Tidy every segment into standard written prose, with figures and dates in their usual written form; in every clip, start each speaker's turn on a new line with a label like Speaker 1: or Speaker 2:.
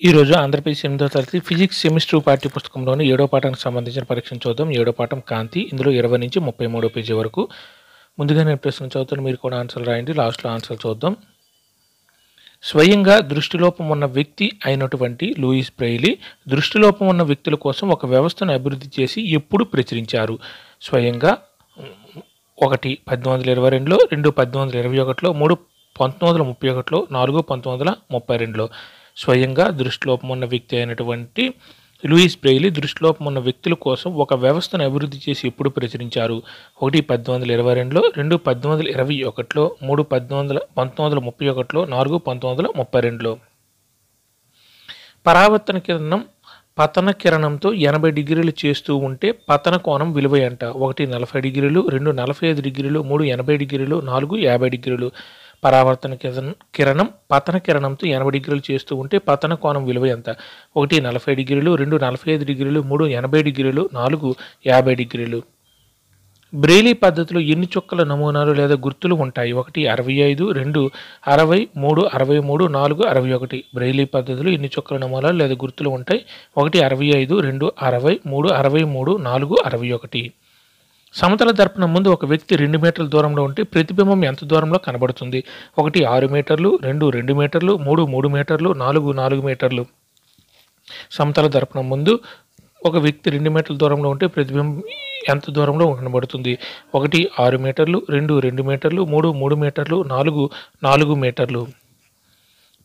Speaker 1: ఈరోజు ఆంధ్రప్రదేశ్ 8వ తరగతి ఫిజిక్స్ సెమిస్టర్ పాఠ్య పుస్తకంలోని 7వ పాఠానికి సంబంధించిన పరీక్షను చూద్దాం. 7వ పాఠం కాంతి. ఇందులో 20 నుంచి 33 పేజీ వరకు. ముందుగా నేను ప్రశ్న చదువుతాను, మీరు కూడా ఆన్సర్లు రాయండి. లాస్ట్లో ఆన్సర్ చూద్దాం. స్వయంగా దృష్టిలోపం ఉన్న వ్యక్తి అయినటువంటి లూయిస్ బ్రెయిలీ దృష్టిలోపం ఉన్న వ్యక్తుల కోసం ఒక వ్యవస్థను అభివృద్ధి చేసి ఎప్పుడు ప్రచురించారు? స్వయంగా 1 1822లో, 2 1821లో, 3 1931లో, 4 1932లో. స్వయంగా దృష్టిలోపం ఉన్న వ్యక్తి అయినటువంటి లూయిస్ బ్రెయిలీ దృష్టిలోపం ఉన్న వ్యక్తుల కోసం ఒక వ్యవస్థను అభివృద్ధి చేసి ఎప్పుడు ప్రచురించారు? 1 1822లో, 2 1821లో, 3 1931లో, 4 1932లో. పరావర్తన కిరణం పతన కిరణంతో 80 డిగ్రీలు చేస్తూ ఉంటే పతన కోణం విలువ ఎంత? 1 40 డిగ్రీలు, 2 45 డిగ్రీలు, 3 80 డిగ్రీలు, 4 50 డిగ్రీలు. పరావర్తన కిరణం పతన కిరణంతో 80 డిగ్రీలు చేస్తూ ఉంటే పతన కోణం విలువ ఎంత? 1 40 డిగ్రీలు, 2 45 డిగ్రీలు, 3 80 డిగ్రీలు, 4 50 డిగ్రీలు. బ్రెయిలీ పద్ధతిలో ఎన్ని చుక్కల నమూనాలు లేదా గుర్తులు ఉంటాయి? 1 65, 2 60, 3 63, 4 61. బ్రెయిలీ పద్ధతిలో ఎన్ని చుక్కల నమూనాలు లేదా గుర్తులు ఉంటాయి? 1 65, 2 60, 3 63, 4 61. సమతల దర్పణం ముందు ఒక వ్యక్తి 2 మీటర్ల దూరంలో ఉంటే ప్రతిబింబం ఎంత దూరంలో కనబడుతుంది? 1 6 మీటర్లు, 2 2 మీటర్లు, 3 3 మీటర్లు, 4 4 మీటర్లు. సమతల దర్పణం ముందు ఒక వ్యక్తి 2 మీటర్ల దూరంలో ఉంటే ప్రతిబింబం ఎంత దూరంలో కనబడుతుంది? 1 6 మీటర్లు, 2 2 మీటర్లు, 3 3 మీటర్లు, 4 4 మీటర్లు.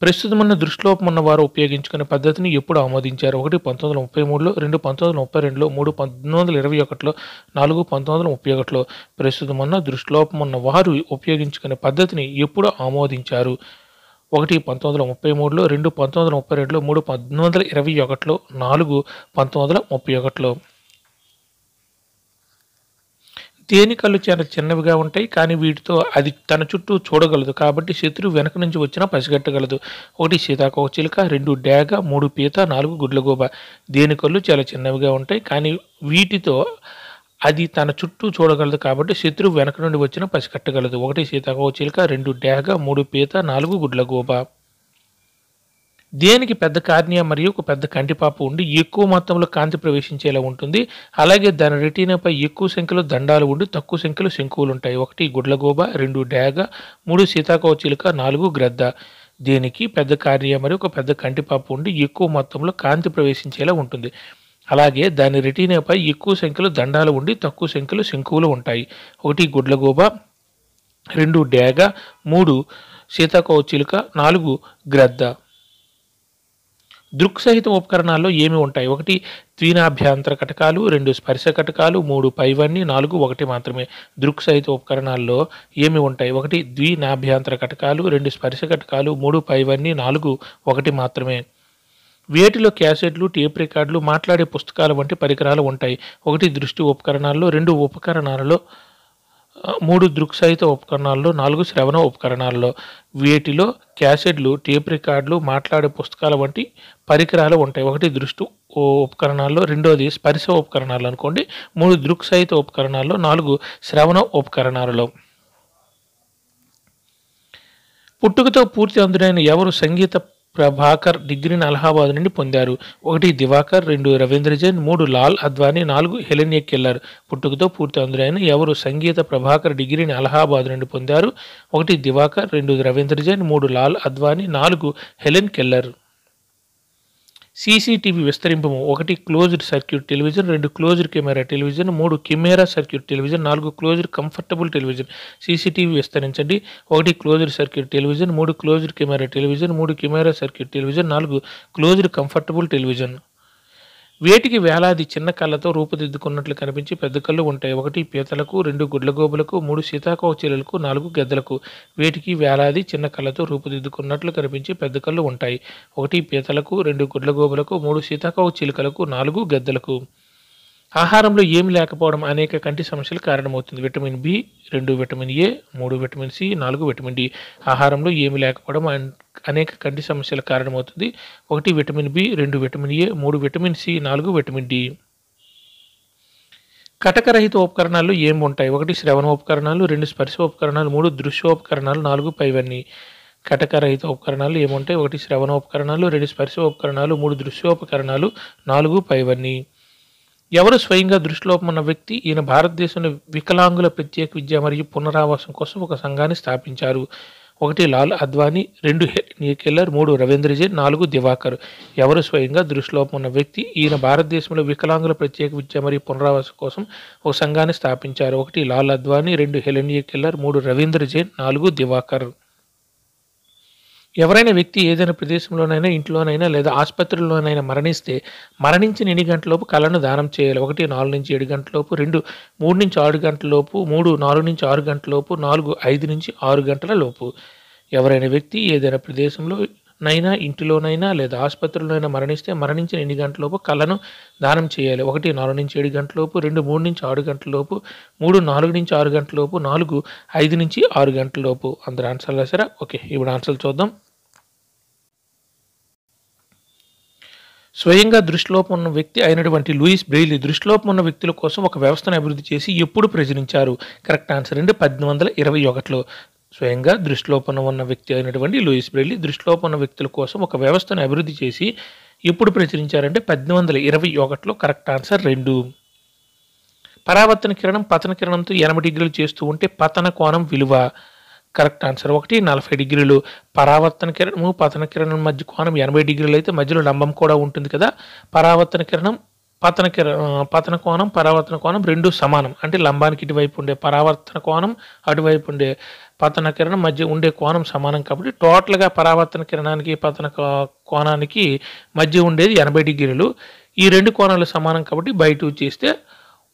Speaker 1: ప్రస్తుతమున్న దృష్టిలోపం ఉన్న వారు ఉపయోగించుకునే పద్ధతిని ఎప్పుడు ఆమోదించారు? 1 1933లో, 2 1932లో, 3 1921లో, 4 1931లో. ప్రస్తుతమున్న దృష్టిలోపం ఉన్న వారు ఉపయోగించుకునే పద్ధతిని ఎప్పుడు ఆమోదించారు? 1 1933లో, 2 1932లో, 3 1921లో, 4 1931లో. దేని కళ్ళు చాలా చిన్నవిగా ఉంటాయి, కానీ వీటితో అది తన చుట్టూ చూడగలదు, కాబట్టి శత్రువు వెనక నుంచి వచ్చినా పసిగట్టగలదు? 1 సీతాకోకచిలుక, 2 డేగ, 3 పీత, 4 గుడ్లగూబ. దేని కళ్ళు చాలా చిన్నవిగా ఉంటాయి, కానీ వీటితో అది తన చుట్టూ చూడగలదు, కాబట్టి శత్రువు వెనక నుండి వచ్చినా పసిగట్టగలదు? 1 సీతాకోకచిలుక, 2 డేగ, 3 పీత, 4 గుడ్లగూబ. దేనికి పెద్ద కార్నియా మరియు ఒక పెద్ద కంటిపాప ఉండి ఎక్కువ మొత్తంలో కాంతి ప్రవేశించేలా ఉంటుంది, అలాగే దాని రెటీనాపై ఎక్కువ సంఖ్యలో దండాలు ఉండి తక్కువ సంఖ్యలో శంకువులు ఉంటాయి? 1 గుడ్లగూబ, 2 డేగ, 3 సీతాకోకచిలుక, 4 గ్రద్ద. దేనికి పెద్ద కార్నియా మరియు ఒక పెద్ద కంటిపాప ఉండి ఎక్కువ మొత్తంలో కాంతి ప్రవేశించేలా ఉంటుంది, అలాగే దాని రెటీనాపై ఎక్కువ సంఖ్యలో దండాలు ఉండి తక్కువ సంఖ్యలో శంకువులు ఉంటాయి? 1 గుడ్లగూబ, 2 డేగ, 3 సీతాకోకచిలుక, 4 గ్రద్ద. దృక్సహిత ఉపకరణాల్లో ఏమి ఉంటాయి? 1 ద్వినాభ్యంతర కటకాలు, 2 స్పర్శ కటకాలు, 3 పైవన్నీ, 4 1 మాత్రమే. దృక్సహిత ఉపకరణాల్లో ఏమి ఉంటాయి? 1 ద్వినాభ్యంతర కటకాలు, 2 స్పర్శ కటకాలు, 3 పైవన్నీ, 4 1 మాత్రమే. వేటిలో క్యాసెట్లు, టేప్ రికార్డులు, మాట్లాడే పుస్తకాలు వంటి పరికరాలు ఉంటాయి? 1 దృష్టి ఉపకరణాల్లో, 2 ఉపకరణాలలో, 3 దృక్సహిత ఉపకరణాల్లో, 4 శ్రవణ ఉపకరణాల్లో. వీటిలో క్యాసెట్లు, టేప్ రికార్డులు, మాట్లాడే పుస్తకాల వంటి పరికరాలు ఉంటాయి? 1 దృష్టి ఉపకరణాల్లో, 2ది స్పర్శ ఉపకరణాలు అనుకోండి, 3 దృక్సహిత ఉపకరణాల్లో, 4 శ్రవణ ఉపకరణాలలో. పుట్టుకతో పూర్తి అందుడైన ఎవరు సంగీత ప్రభాకర్ డిగ్రీని అలహాబాద్ నుండి పొందారు? 1 దివాకర్, 2 రవీంద్ర జైన్, 3 లాల్ అద్వానీ, 4 హెలెన్ ఎ కెల్లర్. పుట్టుకతో పూర్తి అందుడైన ఎవరు సంగీత ప్రభాకర్ డిగ్రీని అలహాబాద్ నుండి పొందారు? 1 Diwakar, 2 Ravindra Jain, 3 Lal Advani, 4 Helen Keller. CCTV విస్తరింపము: 1 closed circuit television, 2 closed camera television, 3 camera circuit television, 4 closed comfortable television. CCTV విస్తరించండి: 1 closed circuit television, 3 closed camera television, 3 camera circuit television, 4 closed comfortable television. వేటికి వేలాది చిన్న కళ్ళతో రూపుదిద్దుకున్నట్లు కనిపించి పెద్ద కళ్ళు ఉంటాయి? 1 పీతలకు, 2 గుడ్లగూబలకు, 3 సీతాకోకచిలుకలకు, 4 గద్దలకు. వేటికి వేలాది చిన్న కళ్ళతో రూపుదిద్దుకున్నట్లు కనిపించి పెద్ద కళ్ళు ఉంటాయి? 1 పీతలకు, 2 గుడ్లగూబలకు, 3 సీతాకోకచిలుకలకు, 4 గద్దలకు. ఆహారంలో ఏమి లేకపోవడం అనేక కంటి సమస్యలకు కారణమవుతుంది? Vitamin B, 2 vitamin A, 3 vitamin C, 4 vitamin D. ఆహారంలో ఏమి లేకపోవడం అనేక కంటి సమస్యలకు కారణమవుతుంది? 1 vitamin B, 2 vitamin A, 3 vitamin C, 4 vitamin D. కటకరహిత ఉపకరణాలు ఏమి ఉంటాయి? 1 శ్రవణ ఉపకరణాలు, 2 స్పర్శ ఉపకరణాలు, 3 దృశ్యోపకరణాలు, 4 పైవన్నీ. కటకరహిత ఉపకరణాలు ఏముంటాయి? 1 శ్రవణోపకరణాలు, 2 స్పర్శోపకరణాలు, 3 దృశ్యోపకరణాలు, 4 పైవన్నీ. ఎవరు స్వయంగా దృష్టిలోపం ఉన్న వ్యక్తి? ఈయన భారతదేశంలో వికలాంగుల ప్రత్యేక విద్య మరియు పునరావాసం కోసం ఒక సంఘాన్ని స్థాపించారు. 1 లాల్ అద్వానీ, 2 హెలెన్ కెల్లర్, 3 రవీంద్ర జైన్, 4 దివాకర్. ఎవరు స్వయంగా దృష్టిలోపం ఉన్న వ్యక్తి? ఈయన భారతదేశంలో వికలాంగుల ప్రత్యేక విద్య మరియు పునరావాసం కోసం ఒక సంఘాన్ని స్థాపించారు. 1 లాల్ అద్వానీ, 2 హెలెన్ కెల్లర్, 3 రవీంద్ర జైన్, 4 దివాకర్. ఎవరైనా వ్యక్తి ఏదైనా ప్రదేశంలోనైనా, ఇంట్లోనైనా లేదా ఆసుపత్రిలోనైనా మరణిస్తే మరణించిన ఎన్ని గంటలలోపు కళను దానం చేయాలి? 1 4 నుంచి 7 గంటలలోపు, 2 3 నుంచి 6 గంటలలోపు, 3 4 నుంచి 6 గంటలలోపు, 4 5 నుంచి 6 గంటల లోపు. ఎవరైనా వ్యక్తి ఏదైనా ప్రదేశంలో నైనా, ఇంటిలోనైనా లేదా ఆసుపత్రిలోనైనా మరణిస్తే మరణించిన ఎన్ని గంటలలోపు కళను దానం చేయాలి? 1 4 నుంచి 7 గంటలలోపు, 2 3 నుంచి 6 గంటలలోపు, 3 4 నుంచి 6 గంటలలోపు, 4 5 నుంచి 6 గంటలలోపు. అందరు ఆన్సర్లు రాశారా? ఓకే, ఇప్పుడు ఆన్సర్లు చూద్దాం. స్వయంగా దృష్టిలోపం ఉన్న వ్యక్తి అయినటువంటి లూయిస్ బ్రెయిలీ దృష్టిలోపం ఉన్న వ్యక్తుల కోసం ఒక వ్యవస్థను అభివృద్ధి చేసి ఎప్పుడు ప్రచురించారు? కరెక్ట్ ఆన్సర్ అండి 1821లో. స్వయంగా దృష్టిలోపం ఉన్న వ్యక్తి అయినటువంటి లూయిస్ బ్రెయిలీ దృష్టిలోపం ఉన్న వ్యక్తుల కోసం ఒక వ్యవస్థను అభివృద్ధి చేసి ఎప్పుడు ప్రచురించారంటే 1821లో. Correct answer 2. పరావర్తన కిరణం పతన కిరణంతో 80 డిగ్రీలు చేస్తూ ఉంటే పతన కోణం విలువ? కరెక్ట్ ఆన్సర్ 1 40 డిగ్రీలు. పరావర్తన కిరణము పతన కిరణం మధ్య కోణం 80 డిగ్రీలు అయితే మధ్యలో లంబం కూడా ఉంటుంది కదా. పరావర్తన కిరణం పతన కోణం పరావర్తన కోణం రెండు సమానం. అంటే లంబానికి ఇటువైపు ఉండే పరావర్తన కోణం, అటువైపు ఉండే పతన కిరణం మధ్య ఉండే కోణం సమానం. కాబట్టి టోటల్గా పరావర్తన కిరణానికి పతన కోణానికి మధ్య ఉండేది 80 డిగ్రీలు. ఈ రెండు కోణాలు సమానం కాబట్టి బై 2 చేస్తే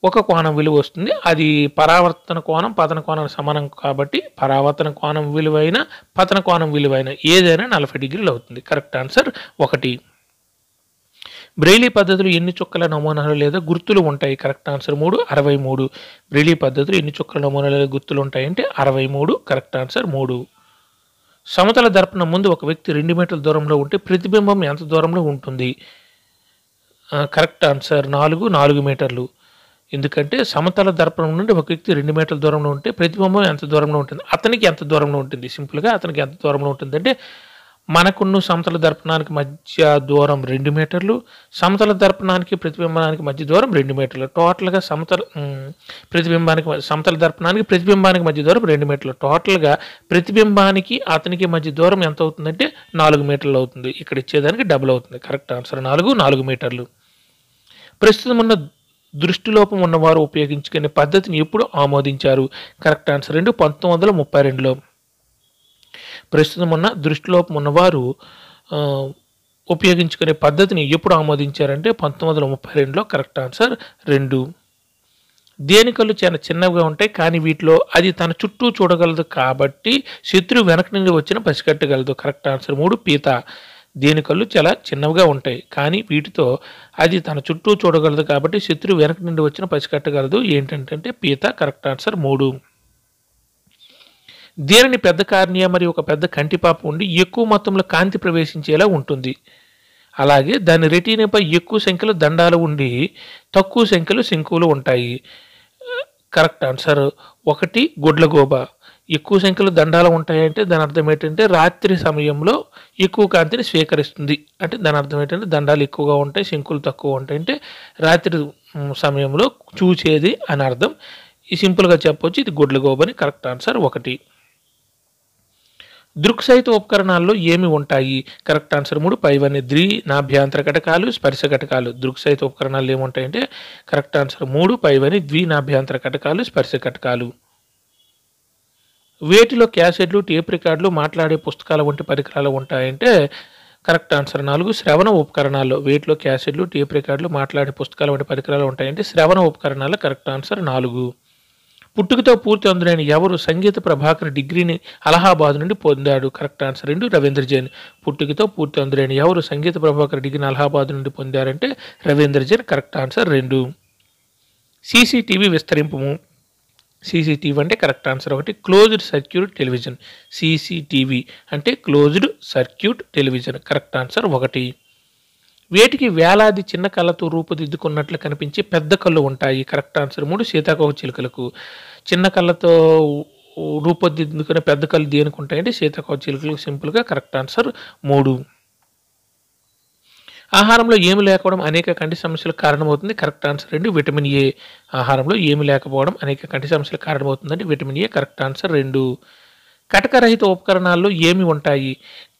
Speaker 1: ఒక కోణం విలువ వస్తుంది. అది పరావర్తన కోణం పతన కోణం సమానం కాబట్టి పరావర్తన కోణం విలువైన పతన కోణం విలువైన ఏదైనా 40 డిగ్రీలు అవుతుంది. Correct answer 1. బ్రెయిలీ పద్ధతిలో ఎన్ని చుక్కల నమూనాలు లేదా గుర్తులు ఉంటాయి? Correct answer 3 63. బ్రెయిలీ పద్ధతిలో ఎన్ని చుక్కల నమూనాలు లేదా గుర్తులు ఉంటాయంటే 63. Correct answer 3. సమతల దర్పణం ముందు ఒక వ్యక్తి 2 మీటర్ల దూరంలో ఉంటే ప్రతిబింబం ఎంత దూరంలో ఉంటుంది? కరెక్ట్ ఆన్సర్ 4 మీటర్లు. ఎందుకంటే సమతల దర్పణం నుండి ఒక వ్యక్తి 2 మీటర్ల దూరంలో ఉంటే ప్రతిబింబం ఎంత దూరంలో ఉంటుంది? అతనికి ఎంత దూరంలో ఉంటుంది? సింపుల్గా అతనికి ఎంత దూరంలో ఉంటుంది అంటే మనకున్న సమతల దర్పణానికి మధ్య దూరం 2 మీటర్లు, సమతల దర్పణానికి ప్రతిబింబానికి మధ్య దూరం 2 మీటర్లు. టోటల్గా సమతల దర్పణానికి ప్రతిబింబానికి మధ్య దూరం 2 మీటర్లు. టోటల్గా ప్రతిబింబానికి అతనికి మధ్య దూరం ఎంత అవుతుందంటే 4 మీటర్లు అవుతుంది. ఇక్కడ ఇచ్చేదానికి డబుల్ అవుతుంది. కరెక్ట్ ఆన్సర్ 4 మీటర్లు. ప్రస్తుతం ఉన్న దృష్టిలోపం ఉన్నవారు ఉపయోగించుకునే పద్ధతిని ఎప్పుడు ఆమోదించారు? Correct answer 2 1932లో. ప్రస్తుతం ఉన్న దృష్టిలోపం ఉన్నవారు ఉపయోగించుకునే పద్ధతిని ఎప్పుడు ఆమోదించారంటే 1932లో. Correct answer 2. దేని కళ్ళు చాలా చిన్నవిగా ఉంటాయి కానీ వీటిలో అది తన చుట్టూ చూడగలదు కాబట్టి శత్రువు వెనక నుండి వచ్చిన పసిగట్టగలదు? కరెక్ట్ ఆన్సర్ 3 పీత. దేని కళ్ళు చాలా చిన్నవిగా ఉంటాయి కానీ వీటితో అది తన చుట్టూ చూడగలదు కాబట్టి శత్రువు వెనక నుండి వచ్చిన పసిగట్టగలదు. ఏంటంటే పీత. Correct answer 3. దేనిని పెద్ద కార్నియా మరియు ఒక పెద్ద కంటిపాప ఉండి ఎక్కువ మొత్తంలో కాంతి ప్రవేశించేలా ఉంటుంది? అలాగే దాని రెటీనాపై ఎక్కువ సంఖ్యలో దండాలు ఉండి తక్కువ సంఖ్యలో శంకువులు ఉంటాయి? Correct answer 1 గుడ్లగూబ. ఎక్కువ సంఖ్యలో దండాలు ఉంటాయంటే దాని అర్థం ఏంటంటే రాత్రి సమయంలో ఎక్కువ కాంతిని స్వీకరిస్తుంది. అంటే దాని అర్థం ఏంటంటే దండాలు ఎక్కువగా ఉంటాయి, శంకులు తక్కువ ఉంటాయి అంటే రాత్రి సమయంలో చూసేది అని అర్థం. ఈ సింపుల్గా చెప్పొచ్చు ఇది గుడ్లగూబని. Correct answer 1. దృక్సహిత ఉపకరణాల్లో ఏమి ఉంటాయి? కరెక్ట్ ఆన్సర్ 3 పైవన్నీ. ద్వినాభ్యంతర ఘటకాలు, స్పర్శ ఘటకాలు. దృక్సహిత ఉపకరణాలు ఏముంటాయంటే కరెక్ట్ ఆన్సర్ 3 పైవన్నీ. ద్వినాభ్యంతర ఘటకాలు, స్పర్శ ఘటకాలు. వేటిలో క్యాసెట్లు, టేప్ రికార్డులు, మాట్లాడే పుస్తకాల వంటి పరికరాలు ఉంటాయంటే కరెక్ట్ ఆన్సర్ 4 శ్రవణ ఉపకరణాల్లో. వేటిలో క్యాసెట్లు, టేప్ రికార్డులు, మాట్లాడే పుస్తకాల వంటి పరికరాలు ఉంటాయంటే శ్రవణ ఉపకరణాలు. Correct answer 4. పుట్టుకతో పూర్తి అందురైన ఎవరు సంగీత ప్రభాకర్ డిగ్రీని అలహాబాద్ నుండి పొందాడు? Correct answer 2 Ravindra Jain. పుట్టుకతో పూర్తి అందురైన ఎవరు సంగీత ప్రభాకర్ డిగ్రీని అలహాబాద్ నుండి పొందారంటే Ravindra Jain. Correct answer 2. CCTV విస్తరింపు. సీసీటీవీ అంటే correct answer 1 closed circuit television. CCTV అంటే closed circuit television. Correct answer 1. వేటికి వేలాది చిన్న కళ్ళతో రూపుదిద్దుకున్నట్లు కనిపించే పెద్ద కళ్ళు ఉంటాయి? కరెక్ట్ ఆన్సర్ 3 సీతాకోక చిలుకలకు. చిన్న కళ్ళతో రూపొందించుకునే పెద్ద కళ్ళు దేనికి ఉంటాయంటే సీతాకోకచిలుకలకు. సింపుల్‌గా కరెక్ట్ ఆన్సర్ 3. ఆహారంలో ఏమి లేకపోవడం అనేక కంటి సమస్యలకు కారణమవుతుంది. కరెక్ట్ ఆన్సర్ అండి విటమిన్ ఏ. ఆహారంలో ఏమి లేకపోవడం అనేక కంటి సమస్యలకు కారణమవుతుందండి విటమిన్ ఏ. Correct answer 2. కటకరహిత ఉపకరణాల్లో ఏమి ఉంటాయి?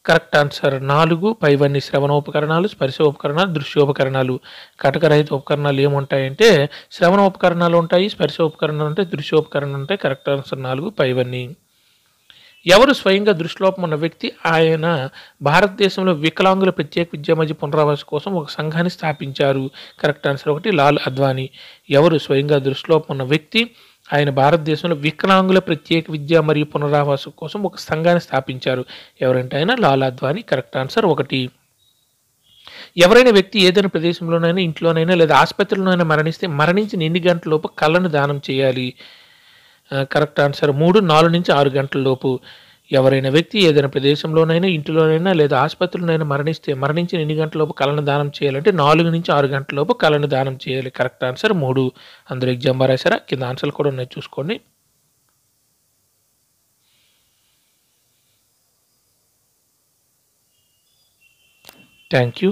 Speaker 1: Correct answer 4. పైవన్నీ శ్రవణోపకరణాలు, స్పర్శోపకరణాలు, దృశ్యోపకరణాలు. కటకరహిత ఉపకరణాలు ఏముంటాయంటే శ్రవణోపకరణాలు ఉంటాయి, స్పర్శోపకరణాలు ఉంటాయి, దృశ్యోపకరణాలు ఉంటాయి. కరెక్ట్ ఆన్సర్ 4 పైవన్నీ. ఎవరు స్వయంగా దృష్టిలోపం ఉన్న వ్యక్తి? ఆయన భారతదేశంలో వికలాంగుల ప్రత్యేక విద్యా మధ్య పునరావాసం కోసం ఒక సంఘాన్ని స్థాపించారు. Correct answer 1 Lal Advani. ఎవరు స్వయంగా దృష్టిలోపం ఉన్న వ్యక్తి? ఆయన భారతదేశంలో వికలాంగుల ప్రత్యేక విద్య మరియు పునరావాసం కోసం ఒక సంఘాన్ని స్థాపించారు. ఎవరంటే ఆయన లాల్ అద్వానీ. Correct answer 1. ఎవరైనా వ్యక్తి ఏదైనా ప్రదేశంలోనైనా, ఇంట్లోనైనా లేదా ఆసుపత్రిలోనైనా మరణిస్తే మరణించిన ఎన్ని గంటల లోపు కళ్ళను దానం చేయాలి? కరెక్ట్ ఆన్సర్ 3, 4 నుంచి 6 గంటల లోపు. ఎవరైనా వ్యక్తి ఏదైనా ప్రదేశంలోనైనా, ఇంటిలోనైనా లేదా ఆసుపత్రిలోనైనా మరణిస్తే మరణించిన ఎన్ని గంటల లోపు కళ్ళను దానం చేయాలంటే 4 నుంచి 6 గంటల లోపు కళ్ళను దానం చేయాలి. Correct answer 3. అందరూ ఎగ్జామ్ రాశారా? కింద ఆన్సర్లు కూడా ఉన్నాయి చూసుకోండి. Thank you.